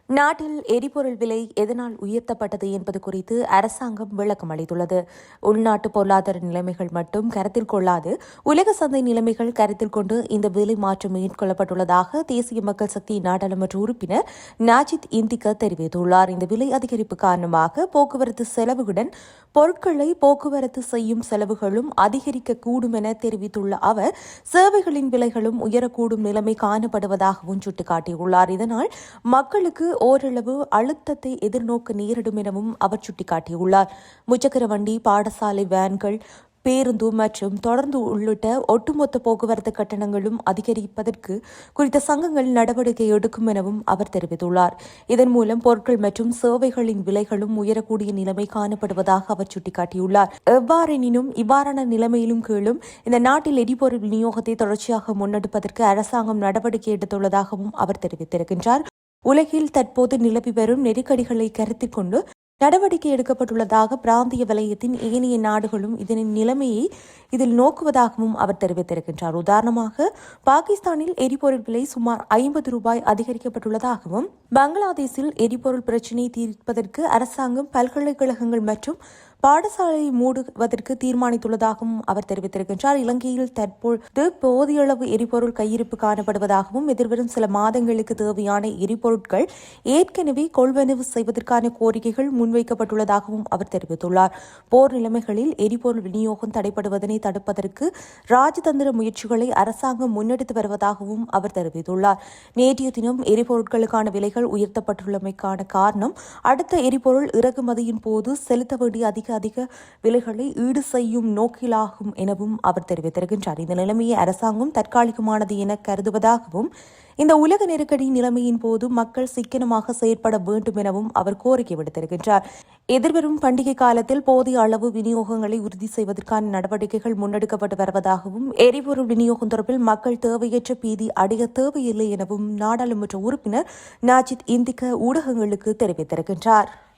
நாட்டில் எரிபொருள் விலை எதனால் உயர்த்தப்பட்டது என்பது குறித்து அரசாங்கம் விளக்கம் அளித்துள்ளது. உள்நாட்டு பொருளாதார நிலைமைகள் மட்டும் கருத்தில் கொள்ளாது உலக சந்தை நிலைமைகள் கருத்தில் கொண்டு இந்த விலை மாற்றம் மேற்கொள்ளப்பட்டுள்ளதாக தேசிய மக்கள் சக்தி நாடாளுமன்ற உறுப்பினர் நாஜித் இந்திக தெரிவித்துள்ளார். இந்த விலை அதிகரிப்பு காரணமாக போக்குவரத்து செலவுடன் பொருட்களை போக்குவரத்து செய்யும் செலவுகளும் அதிகரிக்கக்கூடும் என தெரிவித்துள்ள அவர், சேவைகளின் விலைகளும் உயரக்கூடும் நிலைமை காணப்படுவதாகவும் சுட்டிக்காட்டியுள்ளார். இதனால் மக்களுக்கு ஓரளவு அழுத்தத்தை எதிர்நோக்க நேரிடும் எனவும் அவர் சுட்டிக்காட்டியுள்ளார். முச்சக்கர வண்டி, பாடசாலை வேன்கள், பேருந்து மற்றும் தொடர்ந்து உள்ளிட்ட ஒட்டுமொத்த போக்குவரத்து கட்டணங்களும் அதிகரிப்பதற்கு குறித்த சங்கங்கள் நடவடிக்கை எடுக்கும் எனவும் அவர் தெரிவித்துள்ளார். இதன் மூலம் பொருட்கள் மற்றும் சேவைகளின் விலைகளும் உயரக்கூடிய நிலைமை காணப்படுவதாக அவர் சுட்டிக்காட்டியுள்ளார். எவ்வாறெனினும் இவ்வாறான நிலைமையிலும் கீழும் இந்த நாட்டில் எரிபொருள் விநியோகத்தை தொடர்ச்சியாக முன்னெடுப்பதற்கு அரசாங்கம் நடவடிக்கை எடுத்துள்ளதாகவும் அவர் தெரிவித்திருக்கின்றார். உலகில் தற்போது நிலவி வரும் நெருக்கடிகளை கருத்தில் கொண்டு நடவடிக்கை எடுக்கப்பட்டுள்ளதாக பிராந்திய வலயத்தின் ஏனைய நாடுகளும் இதனின் நிலைமையை இதில் நோக்குவதாகவும் அவர் தெரிவித்திருக்கின்றார். உதாரணமாக, பாகிஸ்தானில் எரிபொருள் விலை சுமார் ரூபாய் அதிகரிக்கப்பட்டுள்ளதாகவும், பங்களாதேஷில் எரிபொருள் பிரச்சினையை தீர்ப்பதற்கு அரசாங்கம் பல்கலைக்கழகங்கள் மற்றும் பாடசாலையை மூடுவதற்கு தீர்மானித்துள்ளதாகவும் அவர் தெரிவித்திருக்கின்றார். இலங்கையில் தற்போது போதிய அளவு எரிபொருள் கையிருப்பு காணப்படுவதாகவும், எதிர்வரும் சில மாதங்களுக்கு தேவையான எரிபொருட்கள் ஏற்கனவே கொள்வனவு செய்வதற்கான கோரிக்கைகள் முன்வைக்கப்பட்டுள்ளதாகவும் அவர் தெரிவித்துள்ளார். போர் நிலைமைகளில் எரிபொருள் விநியோகம் தடைபடுவதனை தடுப்பதற்கு ராஜதந்திர முயற்சிகளை அரசாங்கம் முன்னெடுத்து வருவதாகவும் அவர் தெரிவித்துள்ளார். நேற்றைய தினம் எரிபொருட்களுக்கான விலைகள் உயர்த்தப்பட்டுள்ளமைக்கான காரணம் அடுத்த எரிபொருள் இறக்குமதியின் போது செலுத்த வேண்டிய அதிக விலைகளை ஈடு செய்யும் நோக்கிலாகும் எனவும் அவர் தெரிவித்திருக்கின்றார். இந்த நிலைமையை அரசாங்கம் தற்காலிகமானது என கருதுவதாகவும், இந்த உலக நெருக்கடி நிலைமையின் போது மக்கள் சிக்கனமாக செயற்பட வேண்டும் எனவும் அவர் கோரிக்கை விடுத்திருக்கின்றார். எதிர்வரும் பண்டிகை காலத்தில் போதிய அளவு விநியோகங்களை உறுதி செய்வதற்கான நடவடிக்கைகள் முன்னெடுக்கப்பட்டு வருவதாகவும், எரிபொருள் விநியோகம் தொடர்பில் மக்கள் தேவையற்ற பீதி அடைய தேவையில்லை எனவும் நாடாளுமன்ற உறுப்பினர் நாஜித் இந்திக ஊடகங்களுக்கு தெரிவித்திருக்கின்றார்.